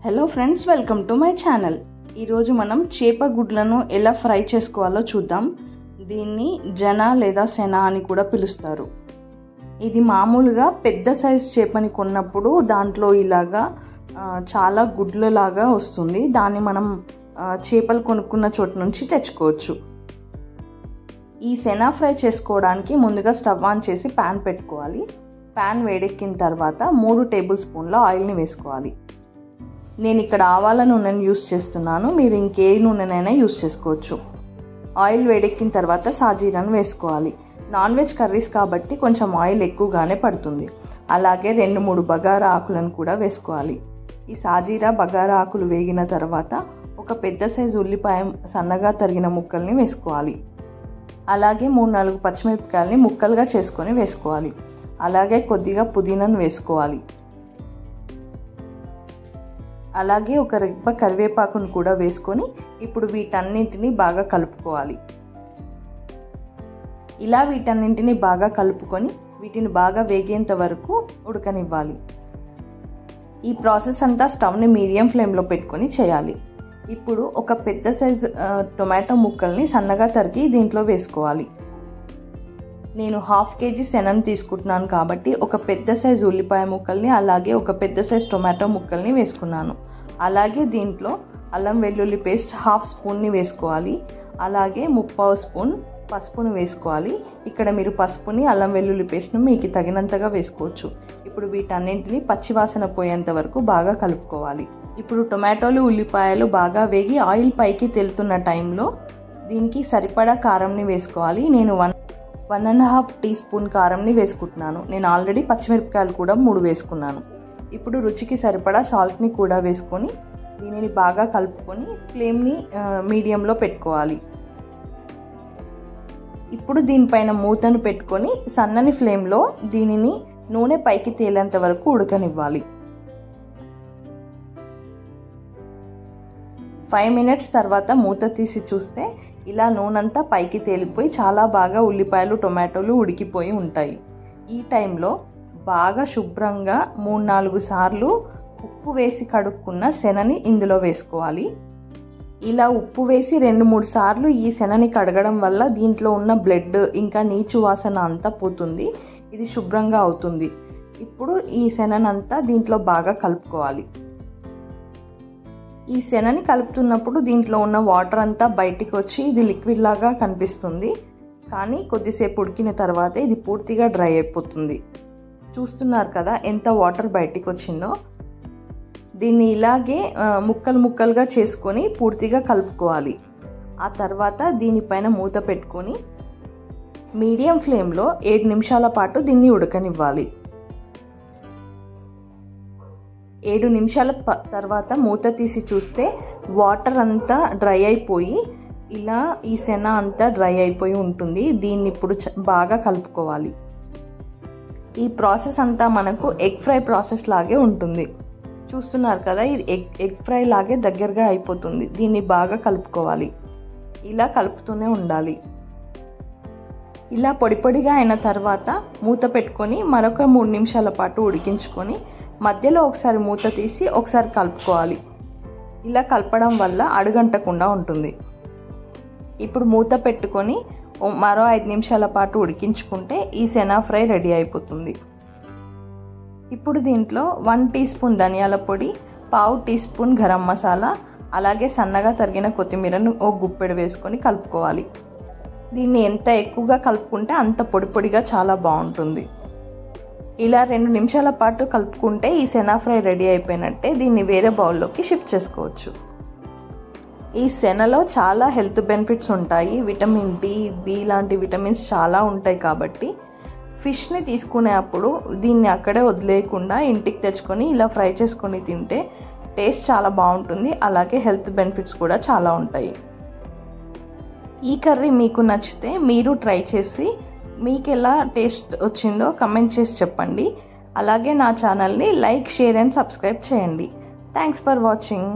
Hello friends, welcome to my channel. ఈరోజు మనం చేప గుడ్లను ఎలా ఫ్రై చేసుకోవాలో చూద్దాం. దీన్ని జన లేదా సెన అని కూడా పిలుస్తారు. ఇది మామూలుగా పెద్ద సైజు చేపని కొన్నప్పుడు దాంట్లో ఇలాగా చాలా గుడ్లలాగా వస్తుంది. దాన్ని మనం చేపలు కొనుక్కున్న చోటు నుంచి తెచ్చుకోవచ్చు. ఈ సెన ఫ్రై చేసుకోవడానికి ముందుగా స్టవ్ ఆన్ చేసి ప్యాన్ పెట్టుకోవాలి. ప్యాన్ వేడెక్కిన తర్వాత 3 టేబుల్ స్పూన్ల ఆయిల్ని వేసుకోవాలి. నేను ఇక్కడ ఆవాల నూనెను యూస్ చేస్తున్నాను, మీరు ఇంకే నూనెనైనా యూస్ చేసుకోవచ్చు. ఆయిల్ వేడెక్కిన తర్వాత సాజీరాను వేసుకోవాలి. నాన్ వెజ్ కర్రీస్ కాబట్టి కొంచెం ఆయిల్ ఎక్కువగానే పడుతుంది. అలాగే 2-3 బగారా ఆకులను కూడా వేసుకోవాలి. ఈ సాజీరా బగారా ఆకులు వేగిన తర్వాత ఒక పెద్ద సైజు ఉల్లిపాయ సన్నగా తరిగిన ముక్కల్ని వేసుకోవాలి. అలాగే 3-4 పచ్చిమిరపకాయలని ముక్కలుగా చేసుకొని వేసుకోవాలి. అలాగే కొద్దిగా పుదీనాను వేసుకోవాలి. అలాగే ఒక రెబ్బ కరివేపాకును కూడా వేసుకొని ఇప్పుడు వీటన్నింటినీ బాగా కలుపుకోవాలి. ఇలా వీటన్నింటినీ బాగా కలుపుకొని వీటిని బాగా వేగేంత వరకు ఉడకనివ్వాలి. ఈ ప్రాసెస్ అంతా స్టవ్ని మీడియం ఫ్లేమ్లో పెట్టుకొని చేయాలి. ఇప్పుడు ఒక పెద్ద సైజు టొమాటో ముక్కల్ని సన్నగా తరిగి దీంట్లో వేసుకోవాలి. నేను 1/2 kg శనగను తీసుకుంటున్నాను కాబట్టి ఒక పెద్ద సైజు ఉల్లిపాయ ముక్కల్ని అలాగే ఒక పెద్ద సైజు టొమాటో ముక్కల్ని వేసుకున్నాను. అలాగే దీంట్లో అల్లం వెల్లుల్లి పేస్ట్ 1/2 స్పూన్ని వేసుకోవాలి. అలాగే 3/4 స్పూన్ పసుపును వేసుకోవాలి. ఇక్కడ మీరు పసుపుని అల్లం వెల్లుల్లి పేస్ట్ను మీకు తగినంతగా వేసుకోవచ్చు. ఇప్పుడు వీటన్నింటినీ పచ్చివాసన పోయేంత వరకు బాగా కలుపుకోవాలి. ఇప్పుడు టొమాటోలు ఉల్లిపాయలు బాగా వేగి ఆయిల్ పైకి తేలుతున్న టైంలో దీనికి సరిపడా కారంని వేసుకోవాలి. నేను 1.5 టీ స్పూన్ కారంని వేసుకుంటున్నాను. నేను ఆల్రెడీ పచ్చిమిరపకాయలు కూడా 3 వేసుకున్నాను. ఇప్పుడు రుచికి సరిపడా సాల్ట్ని కూడా వేసుకొని దీనిని బాగా కలుపుకొని ఫ్లేమ్ని మీడియంలో పెట్టుకోవాలి. ఇప్పుడు దీనిపైన మూతను పెట్టుకొని సన్నని ఫ్లేమ్లో దీనిని నూనె పైకి తేలేంత వరకు ఉడకనివ్వాలి. 5 మినిట్స్ తర్వాత మూత తీసి చూస్తే ఇలా నూనెంతా పైకి తేలిపోయి చాలా బాగా ఉల్లిపాయలు టొమాటోలు ఉడికిపోయి ఉంటాయి. ఈ టైంలో బాగా శుభ్రంగా 3-4 సార్లు ఉప్పు వేసి కడుక్కున్న శనని ఇందులో వేసుకోవాలి. ఇలా ఉప్పు వేసి 2-3 సార్లు ఈ శనని కడగడం వల్ల దీంట్లో ఉన్న బ్లడ్ ఇంకా నీచు వాసన అంతా పోతుంది. ఇది శుభ్రంగా అవుతుంది. ఇప్పుడు ఈ శననంతా దీంట్లో బాగా కలుపుకోవాలి. ఈ శనని కలుపుతున్నప్పుడు దీంట్లో ఉన్న వాటర్ అంతా బయటికి వచ్చి ఇది లిక్విడ్ లాగా కనిపిస్తుంది. కానీ కొద్దిసేపు ఉడికిన తర్వాత ఇది పూర్తిగా డ్రై అయిపోతుంది. చూస్తున్నారు కదా ఎంత వాటర్ బయటికి వచ్చిందో. దీన్ని ఇలాగే ముక్కలుగా చేసుకొని పూర్తిగా కలుపుకోవాలి. ఆ తర్వాత దీనిపైన మూత పెట్టుకొని మీడియం ఫ్లేమ్లో 7 నిమిషాల పాటు దీన్ని ఉడకనివ్వాలి. 7 నిమిషాల తర్వాత మూత తీసి చూస్తే వాటర్ అంతా డ్రై అయిపోయి ఇలా ఈ శన అంతా డ్రై అయిపోయి ఉంటుంది. దీన్ని ఇప్పుడు బాగా కలుపుకోవాలి. ఈ ప్రాసెస్ అంతా మనకు ఎగ్ ఫ్రై ప్రాసెస్ లాగే ఉంటుంది. చూస్తున్నారు కదా, ఇది ఎగ్ ఫ్రై లాగే దగ్గరగా అయిపోతుంది. దీన్ని బాగా కలుపుకోవాలి. ఇలా కలుపుతూనే ఉండాలి. ఇలా పొడిగా అయిన తర్వాత మూత పెట్టుకొని మరొక 3 నిమిషాల పాటు ఉడికించుకొని మధ్యలో ఒకసారి మూత తీసి ఒకసారి కలుపుకోవాలి. ఇలా కలపడం వల్ల అడుగంటకుండా ఉంటుంది. ఇప్పుడు మూత పెట్టుకొని మరో 5 నిమిషాల పాటు ఉడికించుకుంటే ఈ శన ఫ్రై రెడీ అయిపోతుంది. ఇప్పుడు దీంట్లో 1 టీ స్పూన్ ధనియాల పొడి, 1/2 టీ స్పూన్ గరం మసాలా, అలాగే సన్నగా తరిగిన కొత్తిమీరను ఓ గుప్పెడు వేసుకొని కలుపుకోవాలి. దీన్ని ఎంత ఎక్కువగా కలుపుకుంటే అంత పొడిగా చాలా బాగుంటుంది. ఇలా 2 నిమిషాల పాటు కలుపుకుంటే ఈ శన ఫ్రై రెడీ అయిపోయినట్టే. దీన్ని వేరే బౌల్లోకి షిఫ్ట్ చేసుకోవచ్చు. ఈ శనలో చాలా హెల్త్ బెనిఫిట్స్ ఉంటాయి. విటమిన్ డి, బి లాంటి విటమిన్స్ చాలా ఉంటాయి కాబట్టి ఫిష్ని తీసుకునేప్పుడు దీన్ని అక్కడే వదిలేయకుండా ఇంటికి తెచ్చుకొని ఇలా ఫ్రై చేసుకొని తింటే టేస్ట్ చాలా బాగుంటుంది. అలాగే హెల్త్ బెనిఫిట్స్ కూడా చాలా ఉంటాయి. ఈ కర్రీ మీకు నచ్చితే మీరు ట్రై చేసి మీకు ఎలా టేస్ట్ వచ్చిందో కమెంట్ చేసి చెప్పండి. అలాగే నా ఛానల్ని లైక్, షేర్ అండ్ సబ్స్క్రైబ్ చేయండి. Thanks for watching.